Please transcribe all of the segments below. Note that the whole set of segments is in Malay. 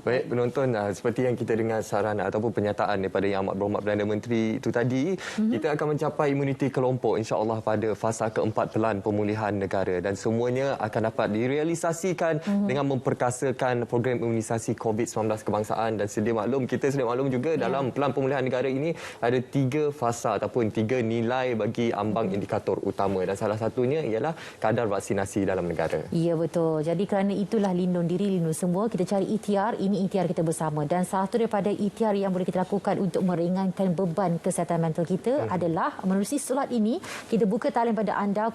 Baik penonton, seperti yang kita dengar saran ataupun pernyataan daripada Yang Amat Berhormat Perdana Menteri itu tadi, kita akan mencapai imuniti kelompok insya-Allah pada fasa keempat pelan pemulihan negara dan semuanya akan dapat direalisasikan dengan memperkasakan program imunisasi COVID-19 kebangsaan. Dan kita sedia maklum juga dalam pelan pemulihan negara ini ada 3 fasa ataupun 3 nilai bagi ambang indikator utama dan salah satunya ialah kadar vaksinasi dalam negara. Ya betul. Jadi kerana itulah lindung diri, lindung semua, kita cari ikhtiar. Ini ikhtiar kita bersama dan salah satu daripada ikhtiar yang boleh kita lakukan untuk meringankan beban kesihatan mental kita adalah menerusi solat ini. Kita buka talian pada anda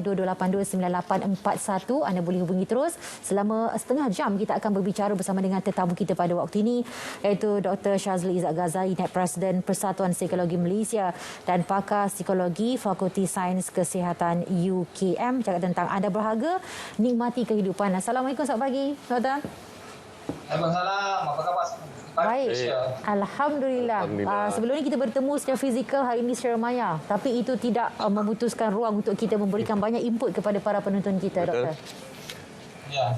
0322829841. Anda boleh hubungi terus. Selama setengah jam kita akan berbicara bersama dengan tetamu kita pada waktu ini, iaitu Dr. Shazli Izzat Ghazali, Naib Presiden Persatuan Psikologi Malaysia dan pakar psikologi Fakulti Sains Kesihatan UKM. Cakap tentang anda berharga, nikmati kehidupan. Assalamualaikum, selamat pagi, Doktor. Waalaikumsalam. Apa khabar? Baik. Alhamdulillah. Sebelum ini kita bertemu secara fizikal, hari ini secara maya. Tapi itu tidak memutuskan ruang untuk kita memberikan banyak input kepada para penonton kita, Doktor. Ya.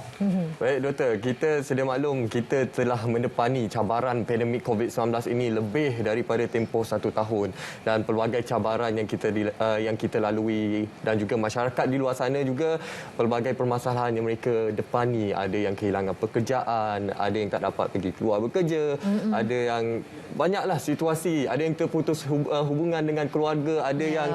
Baik Doktor, kita sedia maklum kita telah mendepani cabaran pandemik COVID-19 ini lebih daripada tempoh 1 tahun dan pelbagai cabaran yang kita lalui dan juga masyarakat di luar sana juga pelbagai permasalahan yang mereka depani. Ada yang kehilangan pekerjaan, ada yang tak dapat pergi keluar bekerja, ada yang banyaklah situasi, ada yang terputus hubungan dengan keluarga, ada yang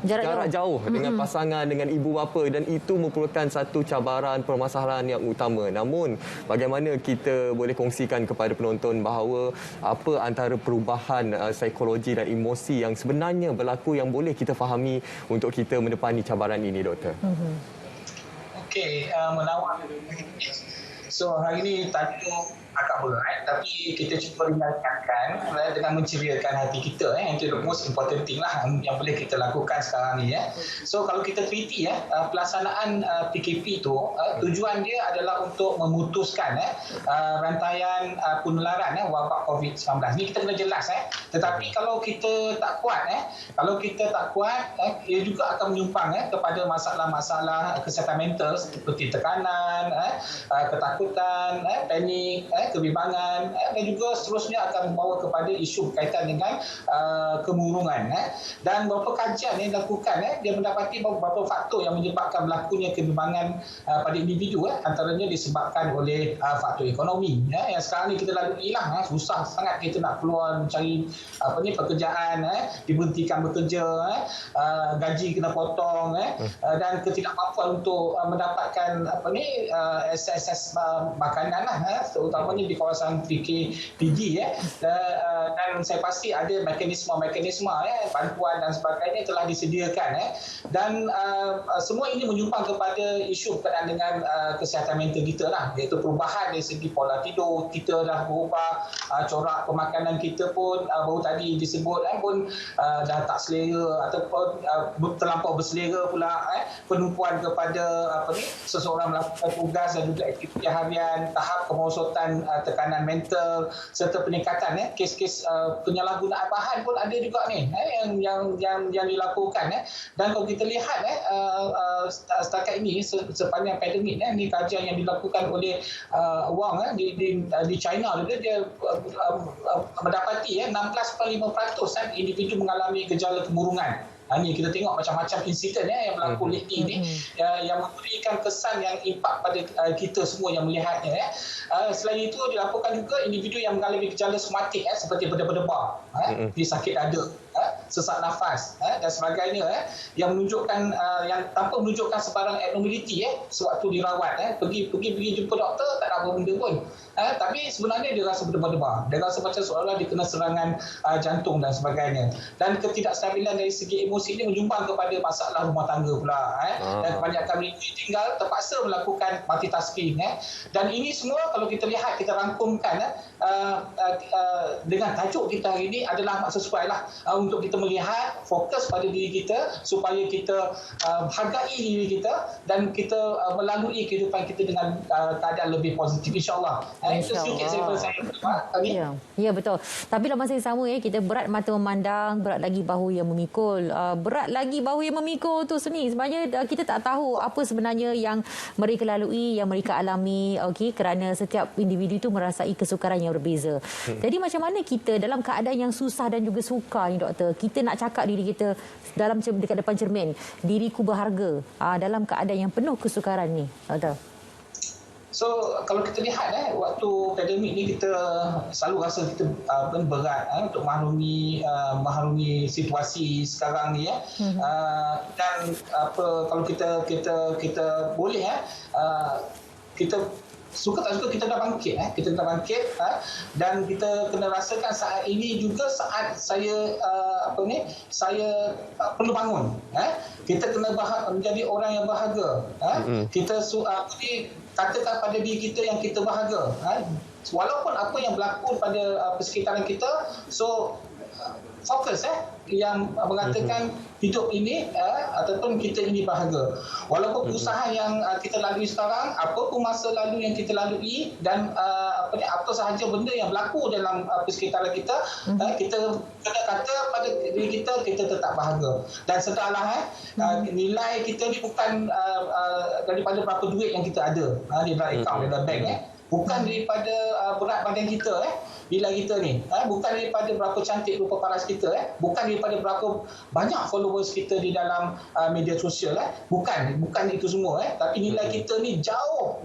jarak jauh dengan pasangan, dengan ibu bapa dan itu merupakan satu cabaran permasalahan yang utama. Namun bagaimana kita boleh kongsikan kepada penonton bahawa apa antara perubahan psikologi dan emosi yang sebenarnya berlaku yang boleh kita fahami untuk kita mendepani cabaran ini, Doktor? Okey, melawat. So hari ini tajuk agak berat tapi kita cuba ringankan dengan menceriakan hati kita. Itu the most important thing lah yang boleh kita lakukan sekarang ni. So kalau kita teliti pelaksanaan PKP itu tujuan dia adalah untuk memutuskan rantaian penularan wabak COVID-19 ni. Kita kena jelas tetapi kalau kita tak kuat ia juga akan menyumbang kepada masalah-masalah kesihatan mental seperti tekanan, ketakutan, panik, kebimbangan dan juga seterusnya akan membawa kepada isu berkaitan dengan kemurungan. Dan beberapa kajian yang dilakukan dia mendapati beberapa faktor yang menyebabkan berlakunya kebimbangan pada individu. Antaranya disebabkan oleh faktor ekonomi yang sekarang ni kita lalui lah. Susah sangat kita nak keluar mencari pekerjaan, diberhentikan bekerja, gaji kena potong dan ketidakmampuan untuk mendapatkan akses makanan terutamanya di kawasan PKPD dan saya pasti ada mekanisme bantuan dan sebagainya telah disediakan dan semua ini menyumbang kepada isu berkaitan dengan kesihatan mental kita lah, iaitu perubahan dari segi pola tidur kita dah berubah, corak pemakanan kita pun baru tadi disebut pun dah tak selera ataupun terlampau berselera pula, penumpuan kepada seseorang melakukan tugas dan juga aktiviti harian, tahap kemerosotan tekanan mental serta peningkatan kes-kes penyalahgunaan bahan pun ada juga ni yang dilakukan dan kalau kita lihat setakat ini sepanjang pandemik ni kajian yang dilakukan oleh Wang di China dia mendapati 16.5% individu mengalami gejala kemurungan. Ini kita tengok macam-macam insiden yang berlaku lately ni yang memberikan kesan yang impak pada kita semua yang melihatnya. Selain itu dilaporkan juga individu yang mengalami gejala somatik seperti berdebar-debar, dia sakit dada, sesak nafas dan sebagainya yang menunjukkan yang tanpa menunjukkan sebarang abnormality sewaktu dirawat, pergi jumpa doktor tak ada apa benda pun, tapi sebenarnya dia rasa berdebar-debar, dia rasa macam seolah dia kena serangan jantung dan sebagainya. Dan ketidakstabilan dari segi emosi ini menyumbang kepada masalah rumah tangga pula, dan kebanyakan mereka tinggal terpaksa melakukan multitasking dan ini semua kalau kita lihat, kita rangkumkan dengan tajuk kita hari ini adalah sesuai lah untuk kita melihat, fokus pada diri kita supaya kita hargai diri kita dan kita melalui kehidupan kita dengan keadaan lebih positif. positif, insyaAllah. Itu sedikit daripada saya tadi. Ya, betul. Tapi dalam masa yang sama kita berat mata memandang, berat lagi bahu yang memikul. Berat lagi bahu yang memikul tu sebenarnya kita tak tahu apa sebenarnya yang mereka lalui, yang mereka alami, kerana setiap individu itu merasai kesukaran yang berbeza. Jadi macam mana kita dalam keadaan yang susah dan juga sukar ni, doktor, kita nak cakap diri kita dekat depan cermin, diriku berharga dalam keadaan yang penuh kesukaran ni, doktor? So kalau kita lihat waktu pandemik ni kita selalu rasa kita berat untuk mengharungi situasi sekarang ni dan kalau kita boleh kita suka tak suka kita dah bangkit dan kita kena rasakan saat ini juga saat saya perlu bangun kita kena menjadi orang yang berharga kita katakan pada diri kita yang kita berharga walaupun apa yang berlaku pada persekitaran kita, so fokus yang mengatakan hidup ini ataupun kita ini berharga. Walaupun usaha yang kita lalui sekarang, apa pun masa lalu yang kita lalui dan apa sahaja benda yang berlaku dalam persekitaran kita, kita kena kata pada diri kita tetap berharga. Dan sedarlah nilai kita ni bukan daripada berapa duit yang kita ada di dalam akaun, di dalam bank bukan daripada berat badan kita nilai kita ni, bukan daripada berapa cantik rupa paras kita, bukan daripada berapa banyak followers kita di dalam media sosial, bukan itu semua, tapi nilai kita ni jauh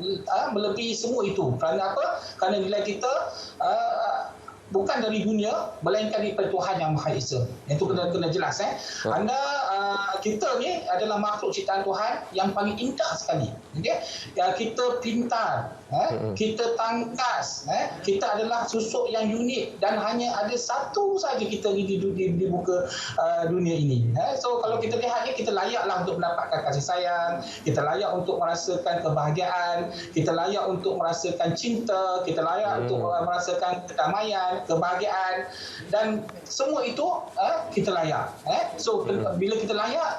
melebihi semua itu. Kerana apa? Kerana nilai kita bukan dari dunia, melainkan daripada Tuhan Yang Maha Esa. Itu kena jelas. Kita ni adalah makhluk ciptaan Tuhan yang paling indah sekali. Kita pintar, kita tangkas, kita adalah susuk yang unik dan hanya ada satu saja kita di muka dunia ini. So kalau kita lihat ni, kita layaklah untuk mendapatkan kasih sayang, kita layak untuk merasakan kebahagiaan, kita layak untuk merasakan cinta, kita layak untuk merasakan kedamaian, kebahagiaan, dan semua itu kita layak. So bila kita layak,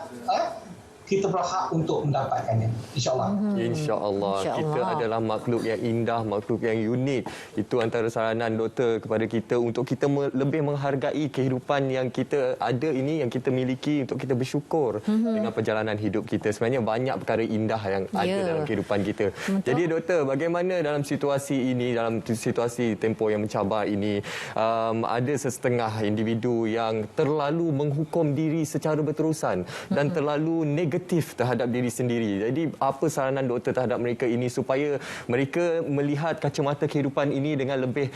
kita berhak untuk mendapatkannya, insyaAllah. InsyaAllah. Kita adalah makhluk yang indah, makhluk yang unik. Itu antara saranan doktor kepada kita untuk kita lebih menghargai kehidupan yang kita ada ini, yang kita miliki, untuk kita bersyukur dengan perjalanan hidup kita. Sebenarnya banyak perkara indah yang ada dalam kehidupan kita. Betul. Jadi doktor, bagaimana dalam situasi ini, dalam situasi tempoh yang mencabar ini, ada sesetengah individu yang terlalu menghukum diri secara berterusan dan terlalu negatif terhadap diri sendiri. Jadi apa saranan doktor terhadap mereka ini supaya mereka melihat kacamata kehidupan ini dengan lebih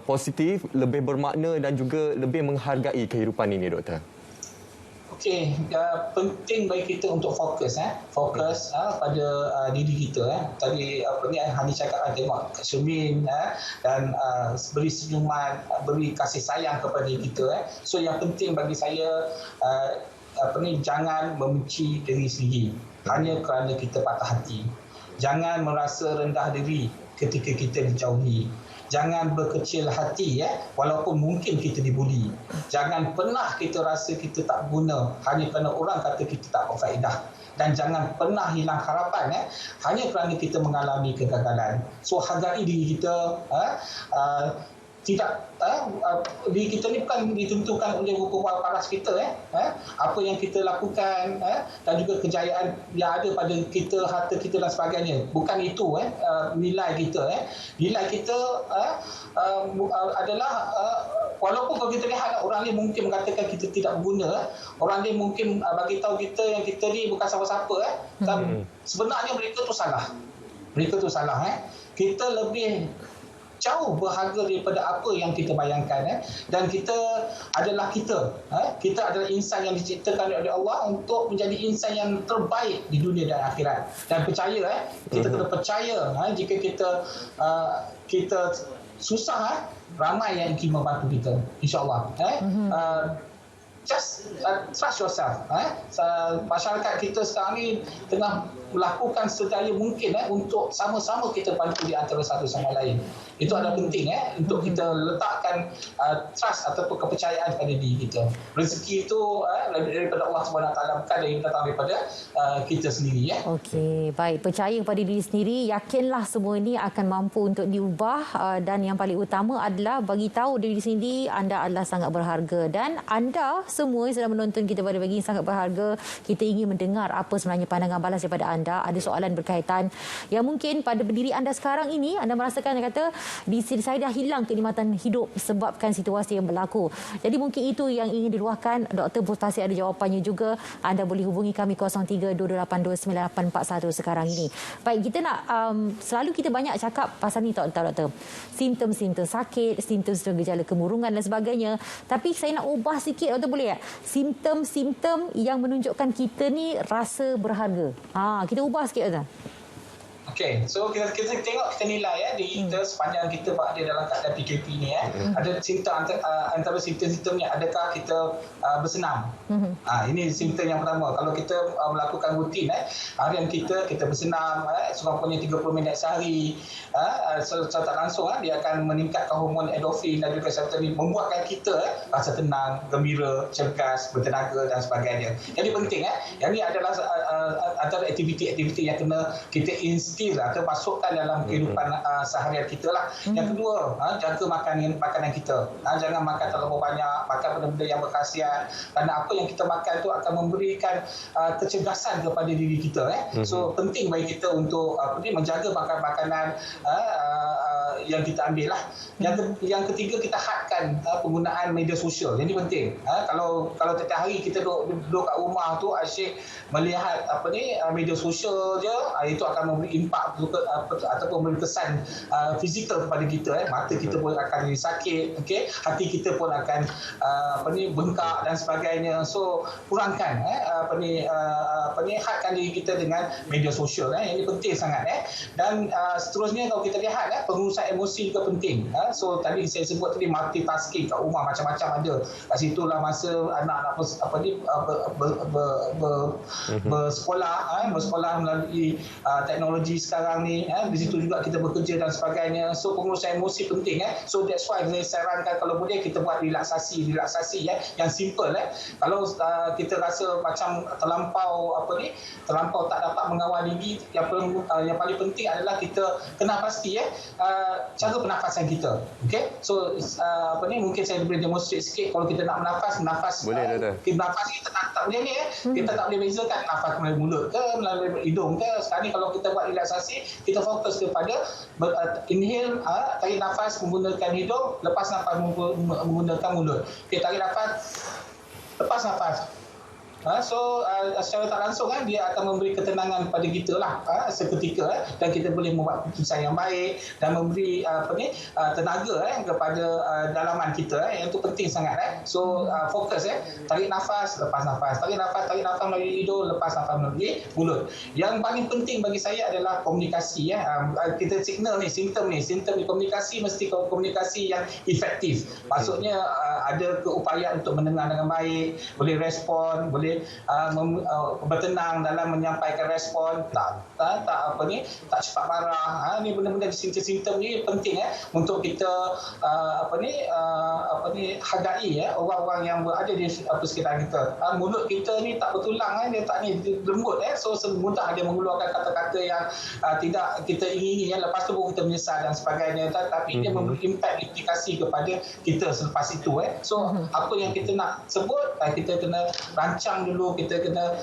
positif, lebih bermakna dan juga lebih menghargai kehidupan ini, doktor? Okey, penting bagi kita untuk fokus pada diri kita. Tadi Hani cakap tengok cermin dan beri senyuman, beri kasih sayang kepada diri kita. So yang penting bagi saya jangan membenci diri sendiri hanya kerana kita patah hati. Jangan merasa rendah diri ketika kita dijauhi. Jangan berkecil hati walaupun mungkin kita dibuli. Jangan pernah kita rasa kita tak guna hanya kerana orang kata kita tak berfaedah. Dan jangan pernah hilang harapan hanya kerana kita mengalami kegagalan. So hargai diri kita. Diri kita ni bukan ditentukan oleh rupa paras kita apa yang kita lakukan dan juga kejayaan yang ada pada kita, harta kita dan sebagainya, bukan itu nilai kita. Nilai kita adalah walaupun kalau kita lihat orang ni mungkin mengatakan kita tidak berguna, orang ni mungkin bagi tahu kita yang kita ni bukan siapa-siapa sebenarnya mereka tu salah. Kita lebih jauh berharga daripada apa yang kita bayangkan dan kita adalah insan yang diciptakan oleh Allah untuk menjadi insan yang terbaik di dunia dan akhirat. Dan percaya kita kena percaya jika kita susah ramai yang ingin membantu kita, insyaAllah. Just trust yourself. Masyarakat kita sekarang ni tengah melakukan sedaya mungkin untuk sama-sama kita bantu di antara satu sama lain. Itu adalah penting untuk kita letakkan trust ataupun kepercayaan pada diri kita. Rezeki itu daripada Allah SWT, bukan datang daripada kita sendiri. Okey, baik. Percaya kepada diri sendiri, yakinlah semua ini akan mampu untuk diubah, dan yang paling utama adalah bagi tahu diri sendiri anda adalah sangat berharga, dan anda semua yang sedang menonton kita pada pagi ini sangat berharga. Kita ingin mendengar apa sebenarnya pandangan balas daripada anda. Ada soalan berkaitan yang mungkin pada diri anda sekarang ini, anda merasakan kata saya dah hilang kenikmatan hidup sebabkan situasi yang berlaku. Jadi mungkin itu yang ingin diluahkan. Dr. pasti ada jawapannya juga. Anda boleh hubungi kami 0322829841 sekarang ini. Baik, kita nak selalu kita banyak cakap pasal ni doktor. Simptom-simptom sakit, simptom-simptom gejala kemurungan dan sebagainya. Tapi saya nak ubah sikit, doktor, boleh tak? Simptom-simptom yang menunjukkan kita ni rasa berharga. Kita ubah sikit, doktor. Okey, so kita tengok, kita nilai diri kita sepanjang kita berada dalam keadaan PKP ni. Ada simptom antara simptom-simptomnya, adakah kita bersenam? Ini simptom yang pertama. Kalau kita melakukan rutin harian kita bersenam sekurang-kurangnya 30 minit sehari, secara tak langsung dia akan meningkatkan hormon endorfin dan juga serotonin, membuatkan kita rasa tenang, gembira, cergas, bertenaga dan sebagainya. Jadi penting yang ini adalah antara aktiviti-aktiviti yang kena kita instill atau masukkan dalam kehidupan seharian kita lah. Yang kedua, jaga makanan kita. Jangan makan terlalu banyak, makan benda-benda yang berkhasiat, kerana apa yang kita makan tu akan memberikan kecergasan kepada diri kita. So penting bagi kita untuk menjaga makanan yang kita ambil lah. Yang ketiga, kita hadkan penggunaan media sosial. Jadi penting. Kalau setiap hari kita duduk kat rumah tu asyik melihat media sosial je, itu akan memberi impak ataupun memberi kesan fizikal kepada kita. Mata kita pun akan jadi sakit, hati kita pun akan bengkak dan sebagainya. So kurangkan hadkan diri kita dengan media sosial. Ini penting sangat. Dan seterusnya, kalau kita lihat pengurusan emosi juga penting. So tadi saya sebut tadi multitasking kat rumah macam-macam ada. Kat situlah masa anak-anak bersekolah melalui teknologi sekarang ni. Di situ juga kita bekerja dan sebagainya. So pengurusan emosi penting. So that's why saya sarankan kalau boleh kita buat relaksasi yang simple. Kalau kita rasa macam terlampau tak dapat mengawal diri, yang paling penting adalah kita kena pasti cara pernafasan kita. So mungkin saya boleh demonstrate sikit. Kalau kita nak menafas boleh, nafas kita tak boleh ni kita tak boleh bezakan nafas melalui mulut ke melalui hidung ke. Sekarang ni kalau kita buat relaksasi, kita fokus kepada inhale, tarik nafas menggunakan hidung, lepas nafas menggunakan mulut. Tarik nafas, lepas nafas. So secara tak langsung dia akan memberi ketenangan pada kita lah seketika, dan kita boleh membuat keputusan yang baik dan memberi tenaga kepada dalaman kita. Yang itu penting sangat. So fokus tarik nafas, lepas nafas, tarik nafas melalui hidung, lepas nafas melalui mulut. Yang paling penting bagi saya adalah komunikasi. Kita signal ni, simptom komunikasi mesti komunikasi yang efektif. Maksudnya ada keupayaan untuk mendengar dengan baik, boleh respon, boleh bertenang dalam menyampaikan respon, tak cepat marah. Ni benda-benda simptom ni penting untuk kita hargai orang-orang yang berada di sekitar kita. Mulut kita ni tak bertulang, dia tak ni lembut, so mudah dia mengeluarkan kata-kata yang tidak kita ingini, lepas tu pun kita menyesal dan sebagainya. Tapi dia memberi impak, implikasi kepada kita selepas itu. So apa yang kita nak sebut, kita kena rancang dulu, kita kena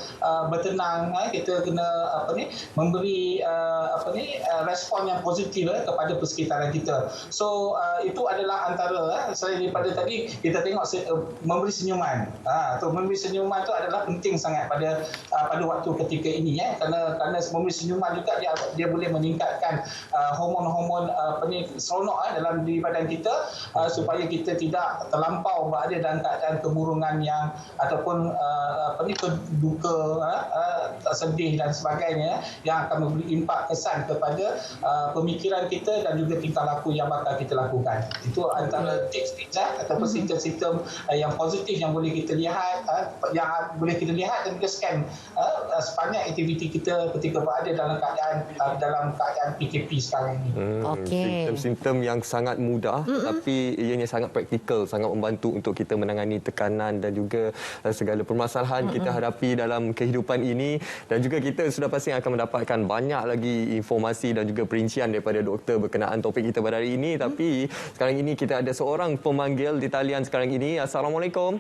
bertenang, kita kena memberi respon yang positif kepada persekitaran kita. So itu adalah antara selain daripada tadi kita tengok memberi senyuman. Memberi senyuman tu adalah penting sangat pada waktu ketika ini, kerana memberi senyuman juga dia boleh meningkatkan hormon-hormon seronok dalam diri badan kita, supaya kita tidak terlampau berada dalam keadaan kemurungan yang ataupun duka, sedih dan sebagainya yang akan memberi impak kesan kepada pemikiran kita dan juga tingkah laku yang bakal kita lakukan. Itu antara tips-tips ataupun sistem-sistem yang positif yang boleh kita lihat, dan juga scan sepanjang aktiviti kita ketika berada dalam keadaan PKP sekarang ini. Simptom-simptom yang sangat mudah tapi ianya sangat praktikal, sangat membantu untuk kita menangani tekanan dan juga segala permasalahan kita hadapi dalam kehidupan ini, dan juga kita sudah pasti akan mendapatkan banyak lagi informasi dan juga perincian daripada doktor berkenaan topik kita pada hari ini. Tapi sekarang ini kita ada seorang pemanggil di talian sekarang ini. Assalamualaikum.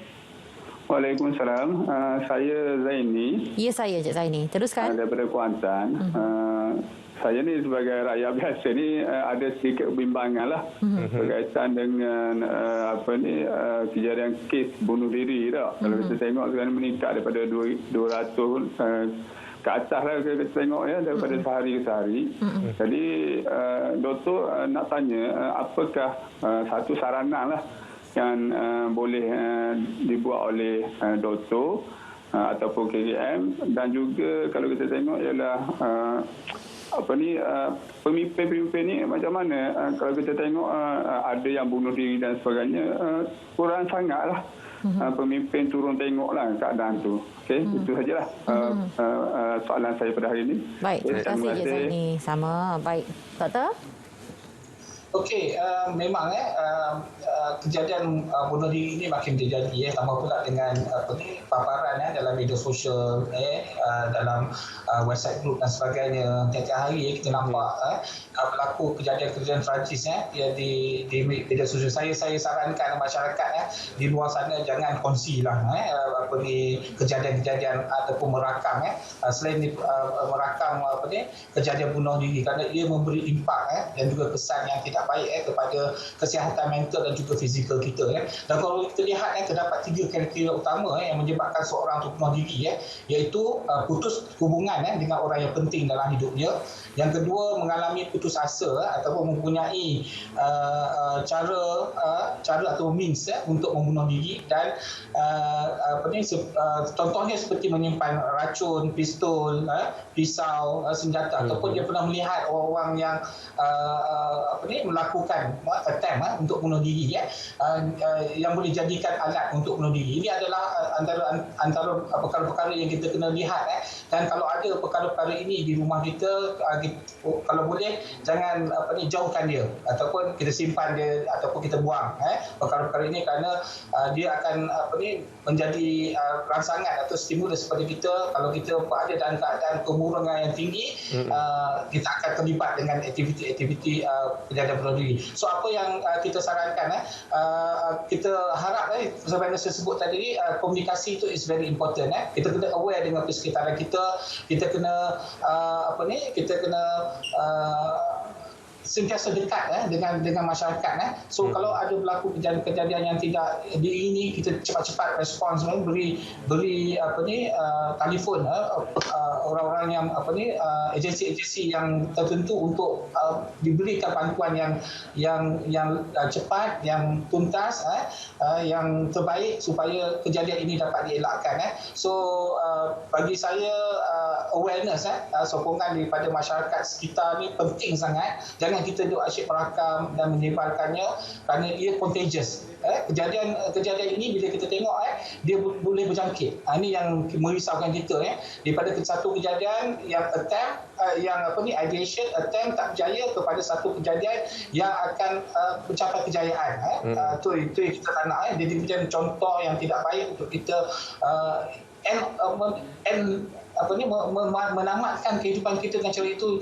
Waalaikumsalam. Saya Zaini. Ya, saya Cik Zaini. Teruskan. Daripada Kuantan. Saya ni sebagai rakyat biasa ni ada sedikit kebimbangan lah berkaitan dengan kejadian kes bunuh diri tak. Kalau kita tengok sekarang meningkat daripada 200 ke atas lah kita tengok ya, daripada sehari ke sehari. Jadi doktor nak tanya apakah satu saranan lah yang boleh dibuat oleh doktor ataupun KKM, dan juga kalau kita tengok ialah pemimpin-pemimpin ni macam mana. Kalau kita tengok ada yang bunuh diri dan sebagainya, kurang sangatlah pemimpin turun tengoklah keadaan tu. Okey, itu sajalah soalan saya pada hari ini. Baik, terima kasih Cik Zaini. Sama. Baik, Doktor. Okey, memang kejadian bunuh diri ini makin terjadi tambah pula dengan paparan dalam media sosial, dalam WhatsApp group dan sebagainya. Tiap-tiap hari kita nampak berlaku kejadian-kejadian tragis di media sosial. Saya sarankan masyarakat di luar sana jangan kongsilah kejadian-kejadian ataupun merakam selain merakam kejadian bunuh diri, kerana ia memberi impak dan juga kesan yang tidak baik kepada kesihatan mental dan juga fizikal kita. Dan kalau kita lihat terdapat 3 kriteria utama yang menyebabkan seorang itu bunuh diri, iaitu putus hubungan dengan orang yang penting dalam hidupnya. Yang kedua, mengalami putus asa ataupun mempunyai cara atau means untuk membunuh diri, dan contohnya seperti menyimpan racun, pistol, pisau, senjata, ataupun dia pernah melihat orang yang melakukan attempt untuk bunuh diri yang boleh jadikan alat untuk bunuh diri. Ini adalah antara perkara-perkara yang kita kena lihat, dan kalau ada perkara-perkara ini di rumah kita, kalau boleh jangan jauhkan dia ataupun kita simpan dia ataupun kita buang perkara-perkara ini, kerana dia akan menjadi rangsangan atau stimulus kepada kita. Kalau kita berada dalam keadaan kemurungan yang tinggi, kita akan terlibat dengan aktiviti kejadian bunuh diri. So apa yang kita sarankan, kita harap sebenarnya saya sebut tadi, komunikasi itu is very important. Kita kena aware dengan persekitaran kita. Kita kena sentiasa dekat dengan masyarakat. So kalau ada berlaku kejadian yang tidak diingini, kita cepat-cepat respons, beri telefon orang-orang yang agensi-agensi yang tertentu untuk diberikan bantuan yang cepat, yang tuntas, yang terbaik supaya kejadian ini dapat dielakkan. So bagi saya awareness, sokongan daripada masyarakat sekitar ni penting sangat. Jangan kita duk asyik merakam dan menyebarkannya, kerana ia contagious. Kejadian ini bila kita tengok dia boleh berjangkit. Ini yang merisaukan kita. Daripada satu kejadian yang attempt, ideation attempt tak berjaya, kepada satu kejadian yang akan mencapai kejayaan. Itu yang kita tak nak. Jadi kejadian contoh yang tidak baik untuk kita menamatkan kehidupan kita dengan cara itu.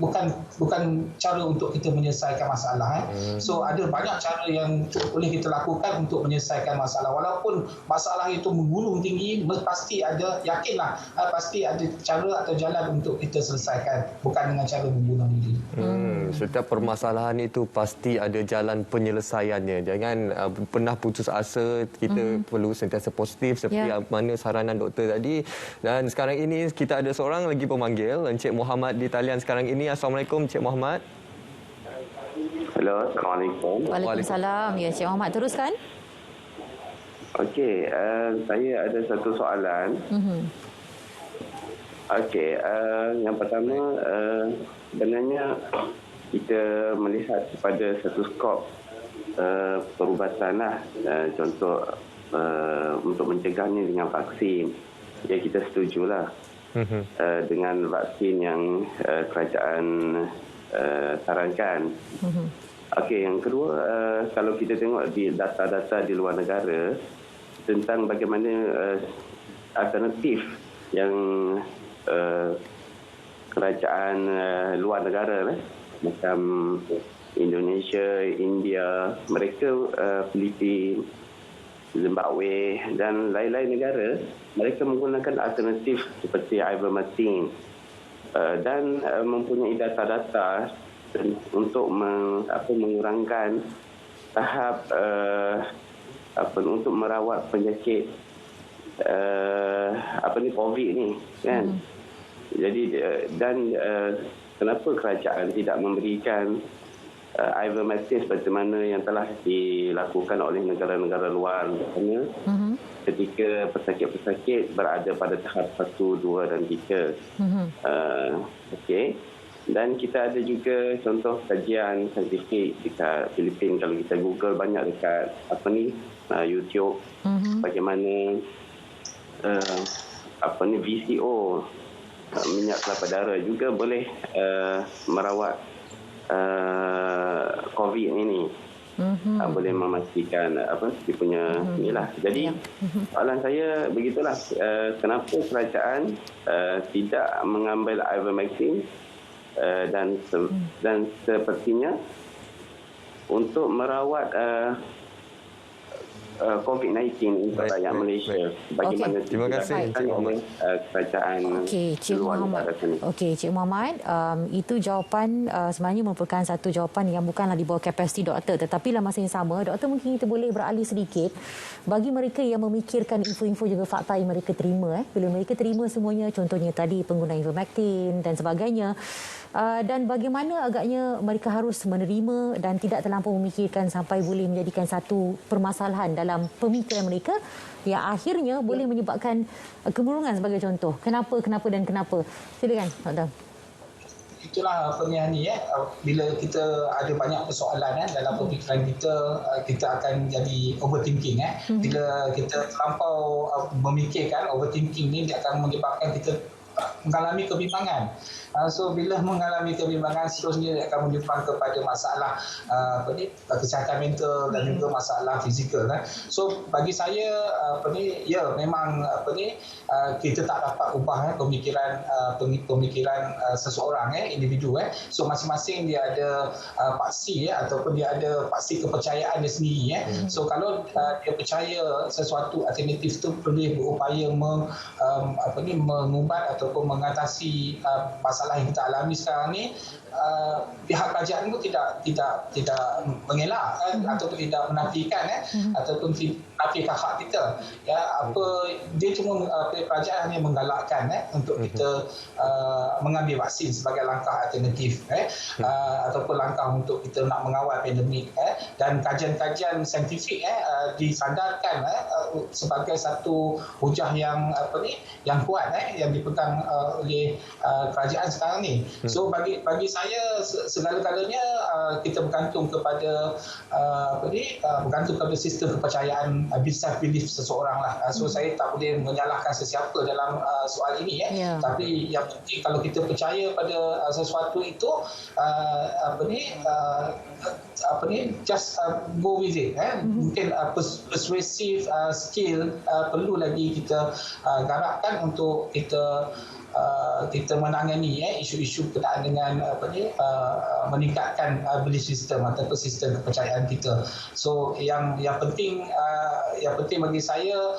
Bukan cara untuk kita menyelesaikan masalah. So ada banyak cara yang boleh kita lakukan untuk menyelesaikan masalah. Walaupun masalah itu menggunung tinggi, pasti ada, yakinlah pasti ada cara atau jalan untuk kita selesaikan, bukan dengan cara membunuh diri. Setiap permasalahan itu pasti ada jalan penyelesaiannya. Jangan pernah putus asa. Kita perlu sentiasa positif seperti mana saranan doktor tadi. Dan sekarang ini kita ada seorang lagi pemanggil, Encik Muhammad di talian sekarang ini. Assalamualaikum Encik Muhammad. Hello, Assalamualaikum. Waalaikumsalam. Ya, Encik Muhammad, teruskan. Okey, saya ada satu soalan. Okey, yang pertama sebenarnya kita melihat kepada satu skop perubatan lah. Contoh untuk mencegahnya dengan vaksin. Ya, kita setujulah dengan vaksin yang kerajaan sarankan. Okey, yang kedua, kalau kita tengok di data-data di luar negara tentang bagaimana alternatif yang kerajaan luar negara macam Indonesia, India, mereka Filipina, Zimbabwe dan lain-lain negara, mereka menggunakan alternatif seperti ivermectin dan mempunyai data-data untuk mengurangkan tahap untuk merawat penyakit COVID ni kan. Jadi dan kenapa kerajaan tidak memberikan ivermectin seperti mana yang telah dilakukan oleh negara-negara luar misalnya ketika pesakit-pesakit berada pada tahap 1, 2 dan 3. Okey. Dan kita ada juga contoh kajian saintifik dekat Filipina. Kalau kita Google banyak dekat YouTube bagaimana VCO minyak kelapa darah juga boleh merawat COVID ini. Boleh memastikan dia punya inilah. Jadi soalan saya begitulah, kenapa kerajaan tidak mengambil ivermectin dan sepertinya untuk merawat COVID-19 untuk rakyat Malaysia bagaimana terima kasih oleh kerajaan Cik Muhammad. Cik Muhammad, itu jawapan sebenarnya merupakan satu jawapan yang bukanlah di bawah kapasiti doktor, tetapi dalam masa yang sama doktor mungkin kita boleh beralih sedikit bagi mereka yang memikirkan info-info juga fakta yang mereka terima bila mereka terima semuanya, contohnya tadi penggunaan ivermectin dan sebagainya. Dan bagaimana agaknya mereka harus menerima dan tidak terlampau memikirkan sampai boleh menjadikan satu permasalahan dalam pemikiran mereka yang akhirnya boleh menyebabkan kemurungan sebagai contoh. Kenapa dan kenapa? Silakan, Doktor. Itulah bila kita ada banyak persoalan dalam pemikiran kita, kita akan jadi overthinking. Bila kita terlampau memikirkan, overthinking ni dia akan menyebabkan kita mengalami kebimbangan. So bila mengalami kebimbangan, seterusnya dia akan menyumbang kepada masalah kesihatan mental dan juga masalah fizikal. So bagi saya memang kita tak dapat ubah pemikiran seseorang, individu. So masing-masing dia ada paksi ataupun dia ada paksi kepercayaan dia sendiri. So kalau dia percaya sesuatu alternatif tu boleh berupaya mengubat ataupun mengatasi masalah yang kita alami sekarang ni, pihak kerajaan pun tidak mengelak ataupun tidak menafikan ataupun menafikan hak kita. Dia cuma kerajaan hanya menggalakkan untuk kita mengambil vaksin sebagai langkah alternatif ataupun langkah untuk kita nak mengawal pandemik, dan kajian-kajian saintifik disadarkan sebagai satu hujah yang kuat yang dipegang oleh kerajaan sekarang ni. So bagi saya segala-galanya kita bergantung kepada bergantung kepada sistem kepercayaan self-belief seseorang lah. So saya tak boleh menyalahkan sesiapa dalam soal ini. Tapi yang penting kalau kita percaya pada sesuatu itu just go with it. Mungkin persuasive skill perlu lagi kita garapkan untuk kita menangani isu-isu berkaitan dengan meningkatkan belief system ataupun sistem kepercayaan kita. So yang penting bagi saya,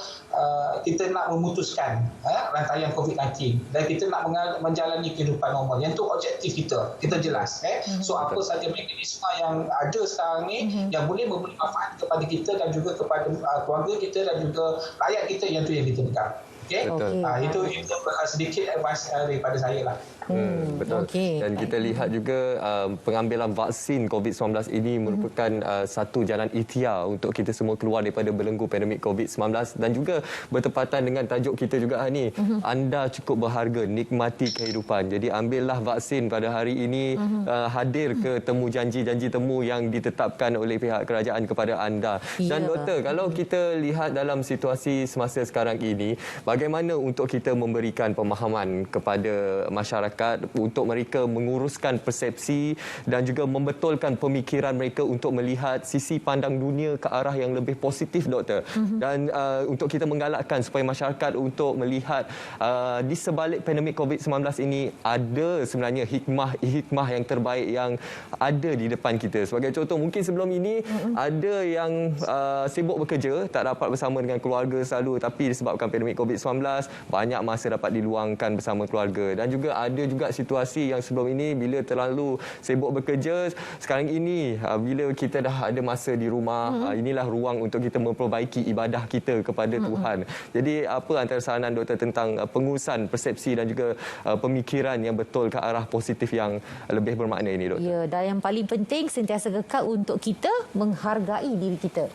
kita nak memutuskan rantaian COVID-19 dan kita nak menjalani kehidupan normal. Yang tu objektif kita jelas. So apa saja mekanisme yang ada sekarang ni yang boleh memberi manfaat kepada kita dan juga kepada keluarga kita dan juga rakyat kita, yang tu yang kita pegang. Okey. Itu sedikit advice daripada saya lah. Betul. Dan kita lihat juga pengambilan vaksin COVID-19 ini merupakan satu jalan ikhtiar untuk kita semua keluar daripada belenggu pandemik COVID-19 dan juga bertepatan dengan tajuk kita juga ni. Anda cukup berharga, nikmati kehidupan. Jadi ambillah vaksin pada hari ini, hadir ke temu janji-janji temu yang ditetapkan oleh pihak kerajaan kepada anda. Dan doktor, kalau kita lihat dalam situasi semasa sekarang ini, bagaimana untuk kita memberikan pemahaman kepada masyarakat untuk mereka menguruskan persepsi dan juga membetulkan pemikiran mereka untuk melihat sisi pandang dunia ke arah yang lebih positif, doktor. Dan untuk kita menggalakkan supaya masyarakat untuk melihat di sebalik pandemik COVID-19 ini ada sebenarnya hikmah yang terbaik yang ada di depan kita. Sebagai contoh, mungkin sebelum ini ada yang sibuk bekerja, tak dapat bersama dengan keluarga selalu, tapi disebabkan pandemik COVID-19 banyak masa dapat diluangkan bersama keluarga. Dan juga ada juga situasi yang sebelum ini bila terlalu sibuk bekerja, sekarang ini bila kita dah ada masa di rumah, inilah ruang untuk kita memperbaiki ibadah kita kepada Tuhan. Jadi apa antara saranan doktor tentang pengurusan persepsi dan juga pemikiran yang betul ke arah positif yang lebih bermakna ini, doktor? Ya, dan yang paling penting sentiasa kekal untuk kita menghargai diri kita.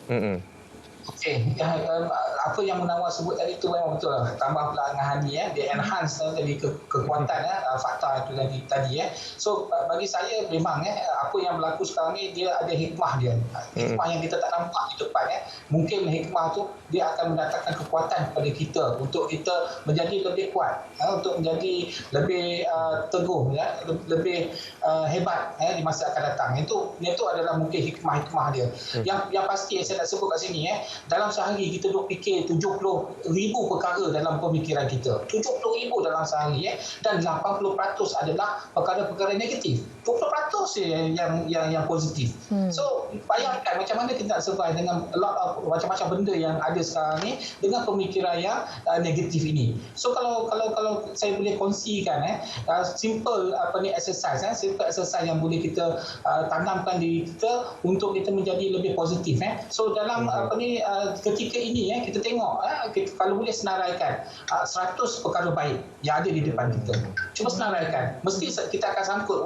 Okey, apa yang Munawar sebut tadi tu memang betul lah. Tambah pula dengan Hani, dia enhance tadi kekuatan fakta itu tadi. So bagi saya memang apa yang berlaku sekarang ni dia ada hikmah dia. Hikmah yang kita tak nampak di depan. Mungkin hikmah tu dia akan mendatangkan kekuatan kepada kita untuk kita menjadi lebih kuat, untuk menjadi lebih teguh, lebih hebat di masa akan datang. Itu adalah mungkin hikmah-hikmah dia. Yang pasti saya nak sebut kat sini, dalam sehari kita duk fikir 70,000 perkara dalam pemikiran kita. 70,000 dalam sehari, dan 80% adalah perkara-perkara negatif. 20% yang positif. So bayangkan macam mana kita nak survive dengan a lot of macam-macam benda yang ada sekarang ni dengan pemikiran yang negatif ini. So kalau saya boleh kongsikan simple exercise, simple exercise yang boleh kita tanamkan diri kita untuk kita menjadi lebih positif. So dalam ketika ini kita tengok kalau boleh senaraikan 100 perkara baik yang ada di depan kita. Cuba senaraikan. Mesti kita akan sangkut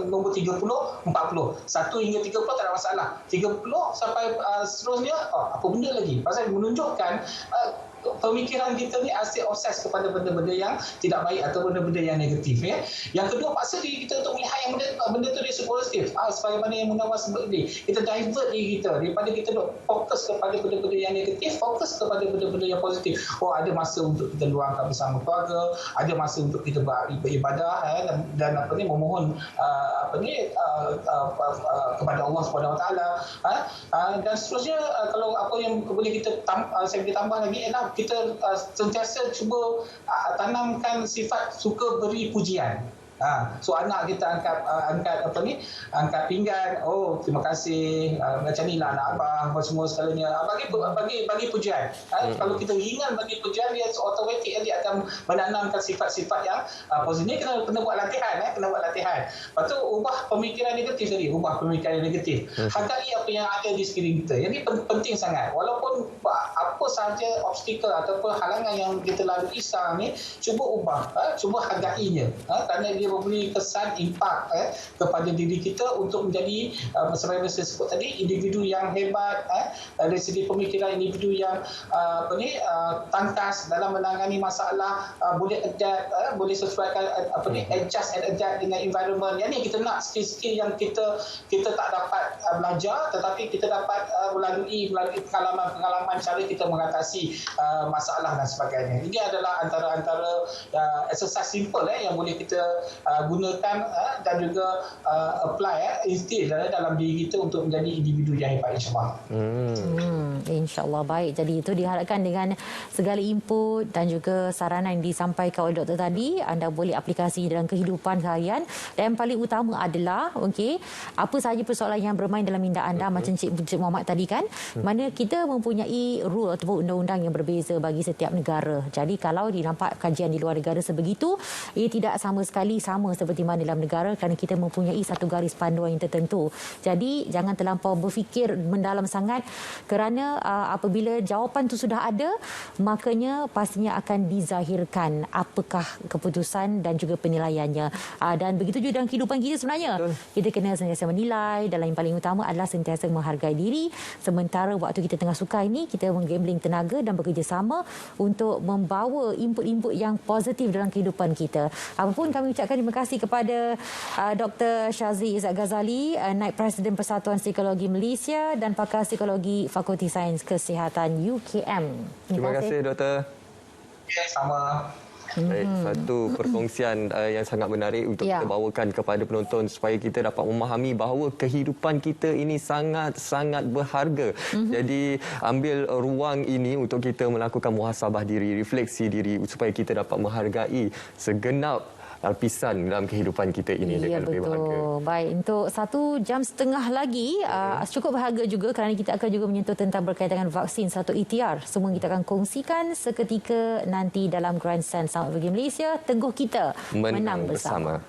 nombor 30, 40. 1 hingga 30 tak ada masalah. 30 sampai seterusnya apa benda lagi? Pasal menunjukkan pemikiran kita ni asyik obses kepada benda-benda yang tidak baik atau benda-benda yang negatif. Yang kedua, paksa diri kita untuk melihat yang benda tu dia positif. Sebagaimana yang Munawar sebut ni, kita divert diri kita daripada kita fokus kepada benda-benda yang negatif, fokus kepada benda-benda yang positif. Ada masa untuk kita luangkan bersama keluarga, ada masa untuk kita beribadah dan memohon kepada Allah Subhanahu Wa Taala. Dan seterusnya, kalau apa yang boleh saya boleh tambah lagi ialah kita sentiasa cuba tanamkan sifat suka beri pujian. So anak kita angkat pinggan, terima kasih, macam ni lah anak abang, apa semua segalanya, bagi pujian. Kalau kita ringan bagi pujian, dia automatik dia akan menanamkan sifat-sifat yang positif. Ni kena buat latihan, Lepas tu ubah pemikiran negatif tadi, hargai apa yang ada di sekeliling kita. Jadi penting sangat, walaupun apa sahaja obstacle ataupun halangan yang kita lalui sekarang ni, cuba ubah, cuba hargainya, kerana dia memberi kesan impak kepada diri kita untuk menjadi sebagaimana saya sebut tadi, individu yang hebat, dari segi pemikiran individu yang tangkas dalam menangani masalah, boleh adapt, boleh sesuaikan adjust and adapt dengan environment. Yang ni kita nak skill-skill yang kita tak dapat belajar, tetapi kita dapat melalui pengalaman cara kita mengatasi masalah dan sebagainya. Ini adalah antara exercise simple yang boleh kita gunakan dan juga apply instill dalam diri kita untuk menjadi individu yang hebat, insyaAllah. InsyaAllah. Baik, jadi itu diharapkan dengan segala input dan juga saranan yang disampaikan oleh doktor tadi, anda boleh aplikasi dalam kehidupan harian. Dan yang paling utama adalah apa sahaja persoalan yang bermain dalam minda anda, macam Cik Muhammad tadi kan, mana kita mempunyai rule ataupun undang-undang yang berbeza bagi setiap negara. Jadi kalau dinampak kajian di luar negara sebegitu, ia tidak sama sekali sama seperti mana dalam negara kerana kita mempunyai satu garis panduan yang tertentu. Jadi jangan terlampau berfikir mendalam sangat kerana apabila jawapan itu sudah ada, makanya pastinya akan dizahirkan apakah keputusan dan juga penilaiannya. Dan begitu juga dalam kehidupan kita sebenarnya. Betul. Kita kena sentiasa menilai dan yang paling utama adalah sentiasa menghargai diri. Sementara waktu kita tengah suka ini, kita menggambling tenaga dan bekerjasama untuk membawa input-input yang positif dalam kehidupan kita. Apapun, kami ucapkan terima kasih kepada Dr. Shazli Izzat Ghazali, Naib Presiden Persatuan Psikologi Malaysia dan pakar psikologi Fakulti Sains Kesihatan UKM. Terima kasih, Doktor. Ya, sama. Baik, satu perkongsian yang sangat menarik untuk kita bawakan kepada penonton supaya kita dapat memahami bahawa kehidupan kita ini sangat-sangat berharga. Jadi ambil ruang ini untuk kita melakukan muhasabah diri, refleksi diri supaya kita dapat menghargai segenap lapisan dalam kehidupan kita ini dengan lebih berharga. Baik, untuk 1 jam setengah lagi cukup berharga juga kerana kita akan juga menyentuh tentang berkaitan dengan vaksin satu ETR. Semua kita akan kongsikan seketika nanti dalam Grand Stand Selamat Pagi Malaysia. Teguh kita menang bersama.